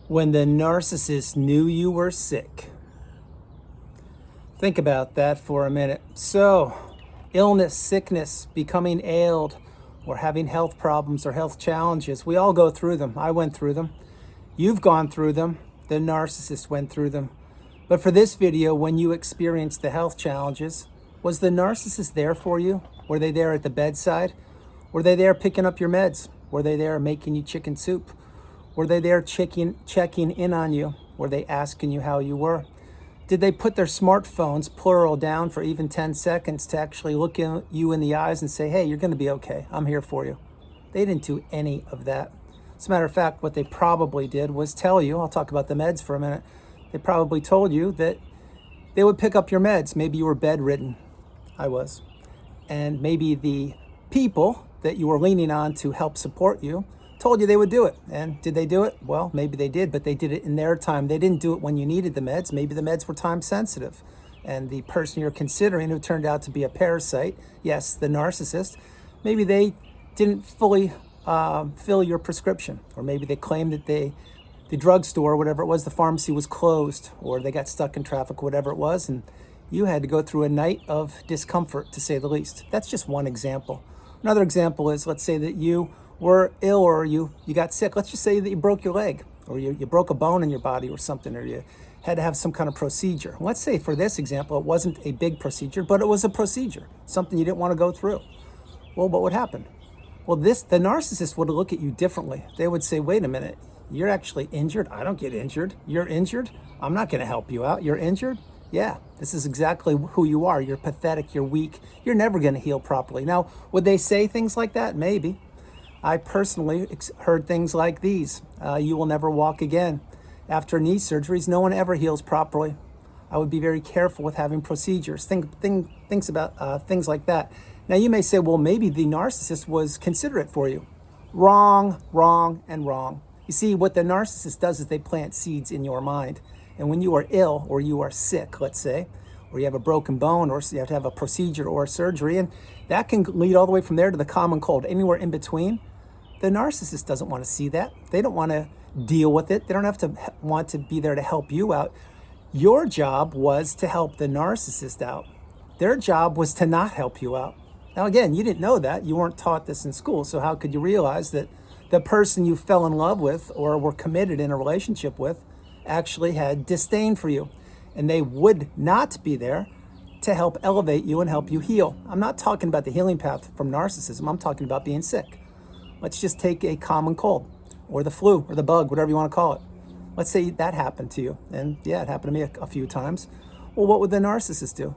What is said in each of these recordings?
When the narcissist knew you were sick. Think about that for a minute. So, illness, sickness, becoming ailed, or having health problems or health challenges, we all go through them. I went through them. You've gone through them. The narcissist went through them. But for this video, when you experienced the health challenges, was the narcissist there for you? Were they there at the bedside? Were they there picking up your meds? Were they there making you chicken soup? Were they there checking in on you? Were they asking you how you were? Did they put their smartphones, plural, down for even 10 seconds to actually look you in the eyes and say, hey, you're going to be okay. I'm here for you. They didn't do any of that. As a matter of fact, what they probably did was tell you, I'll talk about the meds for a minute. They probably told you that they would pick up your meds. Maybe you were bedridden. I was. And maybe the people that you were leaning on to help support you told you they would do it. And did they do it? Well, maybe they did, but they did it in their time. They didn't do it when you needed the meds. Maybe the meds were time sensitive. And the person you're considering who turned out to be a parasite, yes, the narcissist, maybe they didn't fully fill your prescription. Or maybe they claimed that the drugstore, whatever it was, the pharmacy was closed, or they got stuck in traffic, whatever it was, and you had to go through a night of discomfort, to say the least. That's just one example. Another example is, let's say that you were ill or you got sick. Let's just say that you broke your leg, or you broke a bone in your body or something, or you had to have some kind of procedure. Let's say for this example, it wasn't a big procedure, but it was a procedure, something you didn't want to go through. Well, what would happen? Well, the narcissist would look at you differently. They would say, wait a minute, you're actually injured? I don't get injured. You're injured? I'm not going to help you out. You're injured? Yeah, this is exactly who you are. You're pathetic. You're weak. You're never going to heal properly. Now, would they say things like that? Maybe. I personally heard things like these. You will never walk again. After knee surgeries, no one ever heals properly. I would be very careful with having procedures. Things about things like that. Now, you may say, well, maybe the narcissist was considerate for you. Wrong, wrong, and wrong. You see, what the narcissist does is they plant seeds in your mind. And when you are ill or you are sick, let's say, or you have a broken bone, or you have to have a procedure or a surgery, and that can lead all the way from there to the common cold, anywhere in between. The narcissist doesn't want to see that. They don't want to deal with it. They don't have to want to be there to help you out. Your job was to help the narcissist out. Their job was to not help you out. Now, again, you didn't know that. You weren't taught this in school. So how could you realize that the person you fell in love with or were committed in a relationship with actually had disdain for you? And they would not be there to help elevate you and help you heal. I'm not talking about the healing path from narcissism. I'm talking about being sick. Let's just take a common cold or the flu or the bug, whatever you want to call it. Let's say that happened to you. And yeah, it happened to me a few times. Well, what would the narcissist do?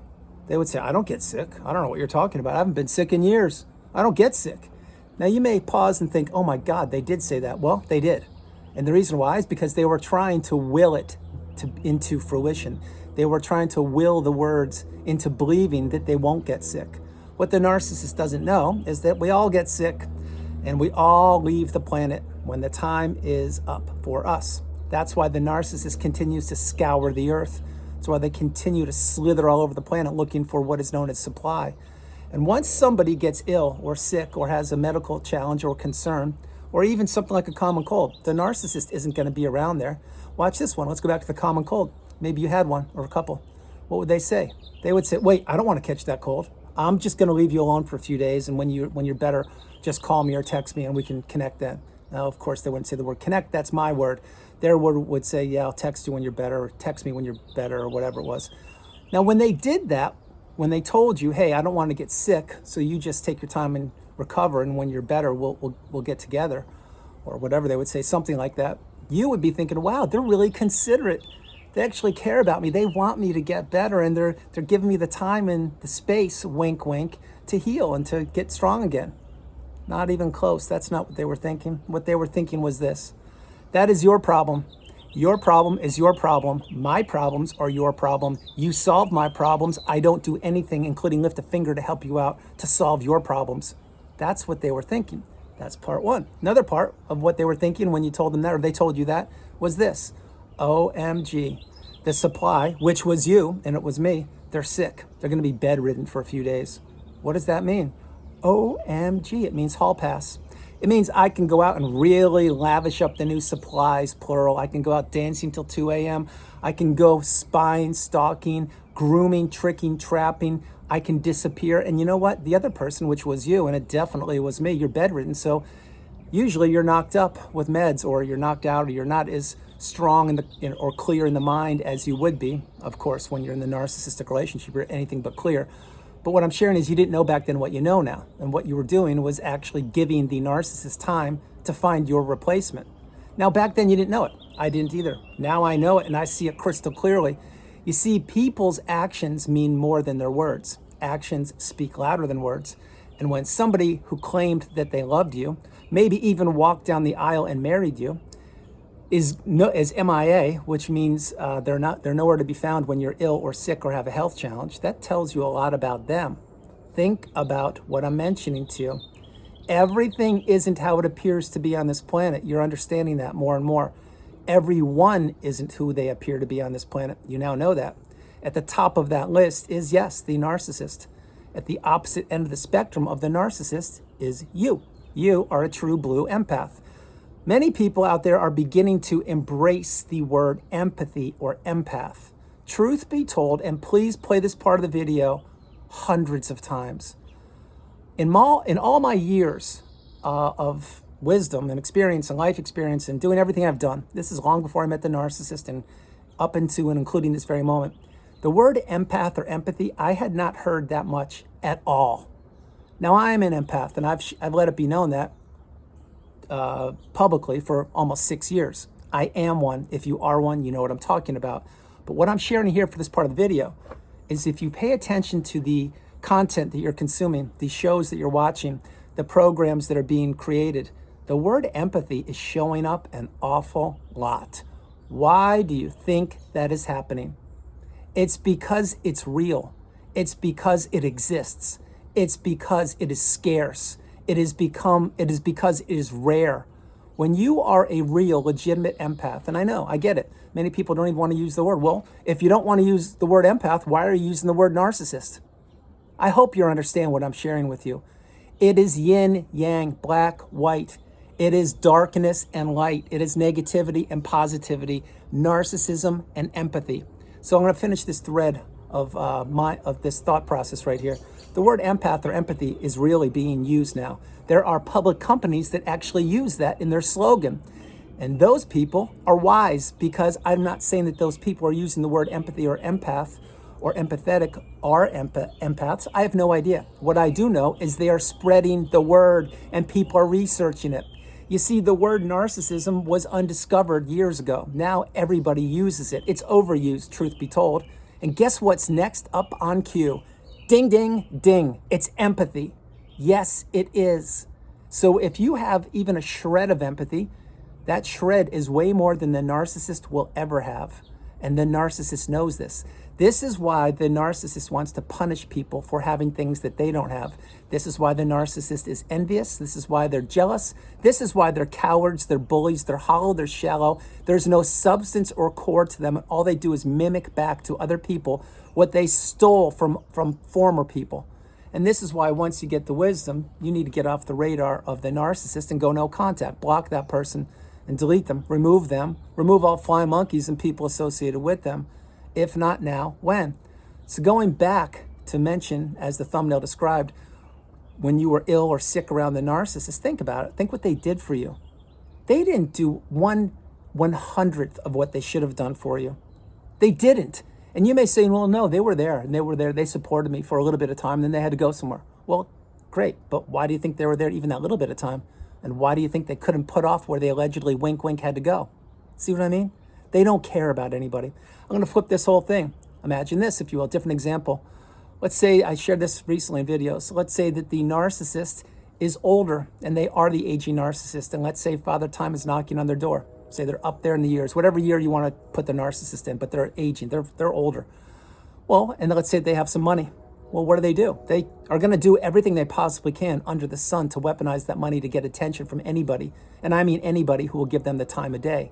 They would say, I don't get sick. I don't know what you're talking about. I haven't been sick in years. I don't get sick. Now, you may pause and think, oh my God, they did say that. Well, they did. And the reason why is because they were trying to will it into fruition. They were trying to will the words into believing that they won't get sick. What the narcissist doesn't know is that we all get sick. And we all leave the planet when the time is up for us. That's why the narcissist continues to scour the earth. That's why they continue to slither all over the planet looking for what is known as supply. And once somebody gets ill or sick or has a medical challenge or concern, or even something like a common cold, the narcissist isn't going to be around there. Watch this one. Let's go back to the common cold. Maybe you had one or a couple. What would they say? They would say, wait, I don't want to catch that cold. I'm just going to leave you alone for a few days, and when you're better, just call me or text me and we can connect then. Now, of course, they wouldn't say the word connect. That's my word. Their word would say, yeah, I'll text you when you're better, or text me when you're better, or whatever it was. Now, when they did that, when they told you, hey, I don't want to get sick, so you just take your time and recover, and when you're better, we'll get together, or whatever they would say, something like that, you would be thinking, wow, they're really considerate. They actually care about me. They want me to get better, and they're giving me the time and the space, wink, wink, to heal and to get strong again. Not even close. That's not what they were thinking. What they were thinking was this. That is your problem. Your problem is your problem. My problems are your problem. You solve my problems. I don't do anything, including lift a finger to help you out to solve your problems. That's what they were thinking. That's part one. Another part of what they were thinking when you told them that, or they told you that, was this. OMG. The supply, which was you, and it was me, they're sick. They're going to be bedridden for a few days. What does that mean? OMG. It means hall pass. It means I can go out and really lavish up the new supplies, plural. I can go out dancing till 2 a.m. I can go spying, stalking, grooming, tricking, trapping. I can disappear. And you know what? The other person, which was you, and it definitely was me, you're bedridden. So usually you're knocked up with meds, or you're knocked out, or you're not as strong or clear in the mind as you would be. Of course, when you're in the narcissistic relationship, you're anything but clear. But what I'm sharing is you didn't know back then what you know now. And what you were doing was actually giving the narcissist time to find your replacement. Now, back then you didn't know it. I didn't either. Now I know it, and I see it crystal clearly. You see, people's actions mean more than their words. Actions speak louder than words. And when somebody who claimed that they loved you, maybe even walked down the aisle and married you, is MIA, which means they're nowhere to be found when you're ill or sick or have a health challenge, that tells you a lot about them. Think about what I'm mentioning to you. Everything isn't how it appears to be on this planet. You're understanding that more and more. Everyone isn't who they appear to be on this planet. You now know that. At the top of that list is, yes, the narcissist. At the opposite end of the spectrum of the narcissist is you. You are a true blue empath. Many people out there are beginning to embrace the word empathy or empath. Truth be told, and please play this part of the video hundreds of times. In all my years of wisdom and experience and life experience and doing everything I've done, this is long before I met the narcissist and up into and including this very moment, the word empath or empathy, I had not heard that much at all. Now, I am an empath, and I've let it be known that publicly for almost 6 years. I am one. If you are one, you know what I'm talking about. But what I'm sharing here for this part of the video is, if you pay attention to the content that you're consuming, the shows that you're watching, the programs that are being created, the word empathy is showing up an awful lot. Why do you think that is happening? It's because it's real. It's because it exists. It's because it is scarce. It is because it is rare. When you are a real, legitimate empath, and I know, I get it. Many people don't even want to use the word. Well, if you don't want to use the word empath, why are you using the word narcissist? I hope you understand what I'm sharing with you. It is yin, yang, black, white. It is darkness and light. It is negativity and positivity, narcissism and empathy. So I'm going to finish this thread of this thought process right here. The word empath or empathy is really being used now. There are public companies that actually use that in their slogan. And those people are wise, because I'm not saying that those people are using the word empathy or empath or empathetic are empaths. I have no idea. What I do know is they are spreading the word and people are researching it. You see, the word narcissism was undiscovered years ago. Now everybody uses it. It's overused, truth be told. And guess what's next up on cue? Ding, ding, ding. It's empathy. Yes, it is. So if you have even a shred of empathy, that shred is way more than the narcissist will ever have. And the narcissist knows this. This is why the narcissist wants to punish people for having things that they don't have. This is why the narcissist is envious. This is why they're jealous. This is why they're cowards, they're bullies, they're hollow, they're shallow. There's no substance or core to them. All they do is mimic back to other people what they stole from former people. And this is why once you get the wisdom, you need to get off the radar of the narcissist and go no contact. Block that person and delete them, remove all flying monkeys and people associated with them. If not now, when? So going back to mention, as the thumbnail described, when you were ill or sick around the narcissist, think about it. Think what they did for you. They didn't do 1/100th of what they should have done for you. They didn't. And you may say, well, no, they were there. And they supported me for a little bit of time, and then they had to go somewhere. Well, great. But why do you think they were there even that little bit of time? And why do you think they couldn't put off where they allegedly wink, wink had to go? See what I mean? They don't care about anybody. I'm going to flip this whole thing. Imagine this, if you will, different example. Let's say, I shared this recently in videos. So let's say that the narcissist is older and they are the aging narcissist. And let's say Father Time is knocking on their door. Say they're up there in the years, whatever year you want to put the narcissist in, but they're aging, they're older. Well, and let's say they have some money. Well, what do? They are going to do everything they possibly can under the sun to weaponize that money to get attention from anybody. And I mean anybody who will give them the time of day.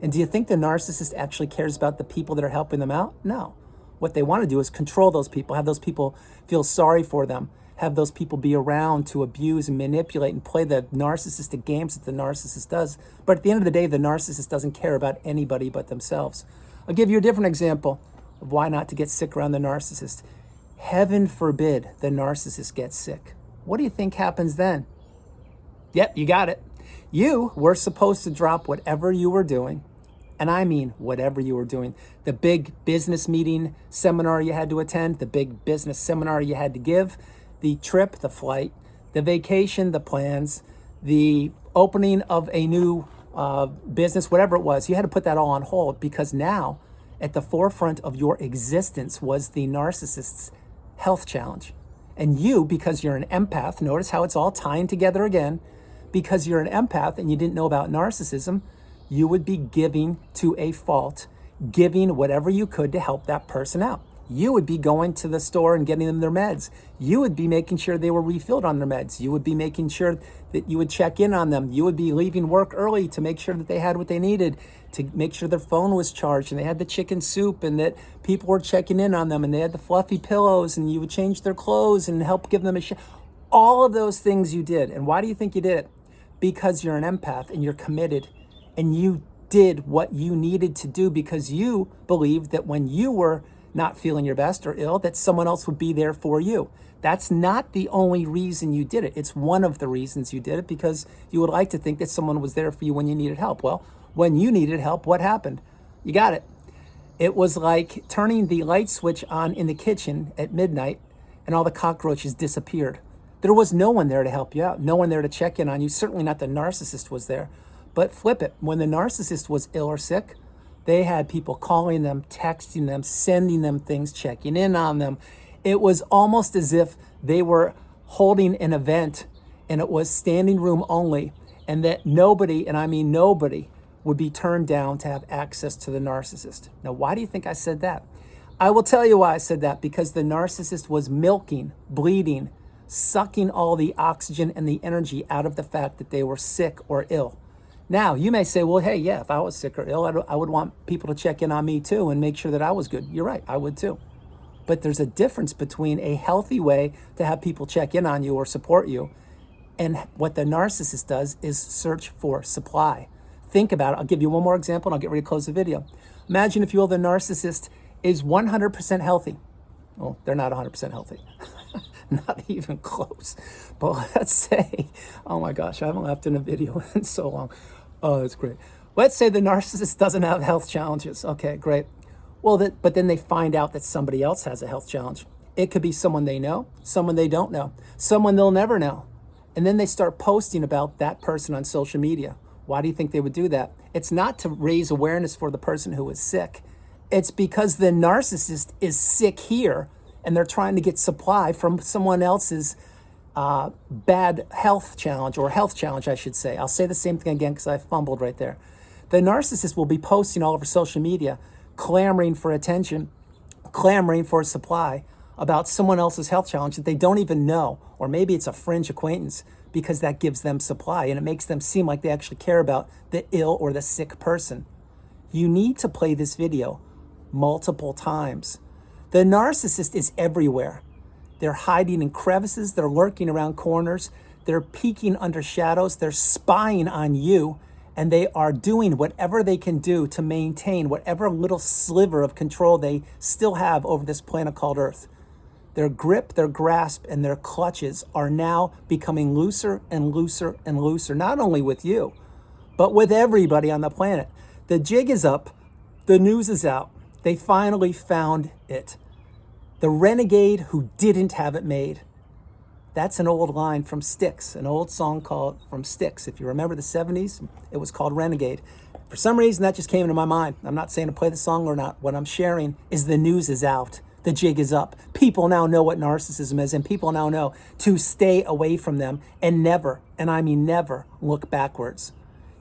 And do you think the narcissist actually cares about the people that are helping them out? No. What they want to do is control those people, have those people feel sorry for them, have those people be around to abuse and manipulate and play the narcissistic games that the narcissist does. But at the end of the day, the narcissist doesn't care about anybody but themselves. I'll give you a different example of why not to get sick around the narcissist. Heaven forbid the narcissist gets sick. What do you think happens then? Yep, you got it. You were supposed to drop whatever you were doing, and I mean whatever you were doing. The big business meeting, seminar you had to attend, the big business seminar you had to give, the trip, the flight, the vacation, the plans, the opening of a new business, whatever it was. You had to put that all on hold because now at the forefront of your existence was the narcissist's health challenge. And you, because you're an empath, notice how it's all tying together again, because you're an empath and you didn't know about narcissism, you would be giving to a fault, giving whatever you could to help that person out. You would be going to the store and getting them their meds. You would be making sure they were refilled on their meds. You would be making sure that you would check in on them. You would be leaving work early to make sure that they had what they needed, to make sure their phone was charged and they had the chicken soup and that people were checking in on them and they had the fluffy pillows, and you would change their clothes and help give them a shower. All of those things you did. And why do you think you did it? Because you're an empath and you're committed, and you did what you needed to do because you believed that when you were not feeling your best or ill, that someone else would be there for you. That's not the only reason you did it. It's one of the reasons you did it, because you would like to think that someone was there for you when you needed help. Well, when you needed help, what happened? You got it. It was like turning the light switch on in the kitchen at midnight and all the cockroaches disappeared. There was no one there to help you out, no one there to check in on you. Certainly not the narcissist was there. But flip it. When the narcissist was ill or sick, they had people calling them, texting them, sending them things, checking in on them. It was almost as if they were holding an event and it was standing room only, and that nobody, and I mean nobody, would be turned down to have access to the narcissist. Now, why do you think I said that? I will tell you why I said that. Because the narcissist was milking, bleeding, sucking all the oxygen and the energy out of the fact that they were sick or ill. Now, you may say, well, hey, yeah, if I was sick or ill, I would want people to check in on me too and make sure that I was good. You're right, I would too. But there's a difference between a healthy way to have people check in on you or support you, and what the narcissist does is search for supply. Think about it. I'll give you one more example and I'll get ready to close the video. Imagine, if you will, the narcissist is 100% healthy. Well, they're not 100% healthy. Not even close. But let's say, oh my gosh, I haven't laughed in a video in so long. Oh, that's great. Let's say the narcissist doesn't have health challenges. Okay, great. Well, but then they find out that somebody else has a health challenge. It could be someone they know, someone they don't know, someone they'll never know. And then they start posting about that person on social media. Why do you think they would do that? It's not to raise awareness for the person who is sick. It's because the narcissist is sick here, and they're trying to get supply from someone else's bad health challenge, or health challenge, I should say. I'll say the same thing again because I fumbled right there. The narcissist will be posting all over social media, clamoring for attention, clamoring for supply about someone else's health challenge that they don't even know, or maybe it's a fringe acquaintance, because that gives them supply and it makes them seem like they actually care about the ill or the sick person. You need to play this video multiple times. The narcissist is everywhere. They're hiding in crevices, they're lurking around corners, they're peeking under shadows, they're spying on you, and they are doing whatever they can do to maintain whatever little sliver of control they still have over this planet called Earth. Their grip, their grasp, and their clutches are now becoming looser and looser and looser, not only with you, but with everybody on the planet. The jig is up, the news is out. They finally found it. The renegade who didn't have it made. That's an old line from Styx, an old song called from Styx. If you remember the 70s, it was called Renegade. For some reason, that just came into my mind. I'm not saying to play the song or not. What I'm sharing is the news is out. The jig is up. People now know what narcissism is, and people now know to stay away from them and never, and I mean never, look backwards.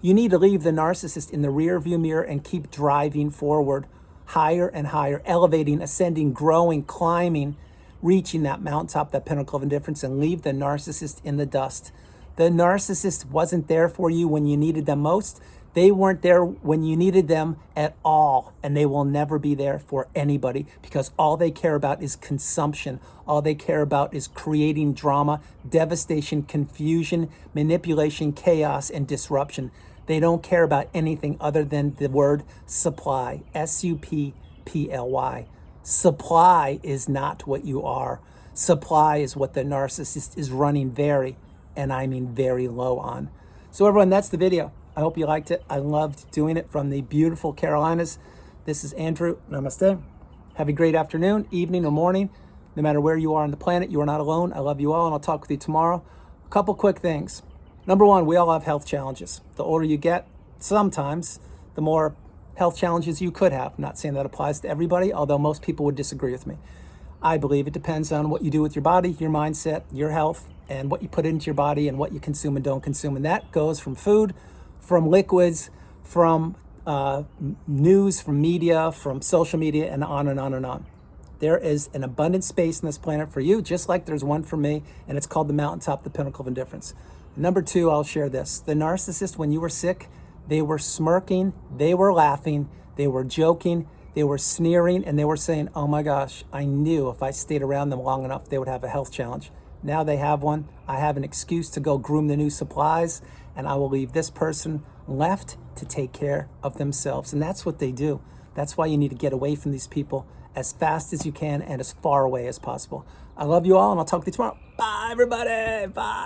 You need to leave the narcissist in the rear view mirror and keep driving forward, higher and higher, elevating, ascending, growing, climbing, reaching that mountaintop, that pinnacle of indifference, and leave the narcissist in the dust. The narcissist wasn't there for you when you needed them most. They weren't there when you needed them at all, and they will never be there for anybody because all they care about is consumption. All they care about is creating drama, devastation, confusion, manipulation, chaos, and disruption. They don't care about anything other than the word supply, supply. Supply is not what you are. Supply is what the narcissist is running very, and I mean very low on. So everyone, that's the video. I hope you liked it. I loved doing it from the beautiful Carolinas. This is Andrew. Namaste. Have a great afternoon, evening, or morning. No matter where you are on the planet, you are not alone. I love you all, and I'll talk with you tomorrow. A couple quick things. Number one, we all have health challenges. The older you get, sometimes the more health challenges you could have. I'm not saying that applies to everybody, although most people would disagree with me. I believe it depends on what you do with your body, your mindset, your health, and what you put into your body and what you consume and don't consume. And that goes from food, from liquids, from news, from media, from social media, and on and on and on. There is an abundant space in this planet for you, just like there's one for me, and it's called the mountaintop, the pinnacle of indifference. Number two, I'll share this. The narcissist, when you were sick, they were smirking, they were laughing, they were joking, they were sneering, and they were saying, oh my gosh, I knew if I stayed around them long enough, they would have a health challenge. Now they have one. I have an excuse to go groom the new supplies, and I will leave this person left to take care of themselves. And that's what they do. That's why you need to get away from these people as fast as you can and as far away as possible. I love you all, and I'll talk to you tomorrow. Bye, everybody. Bye.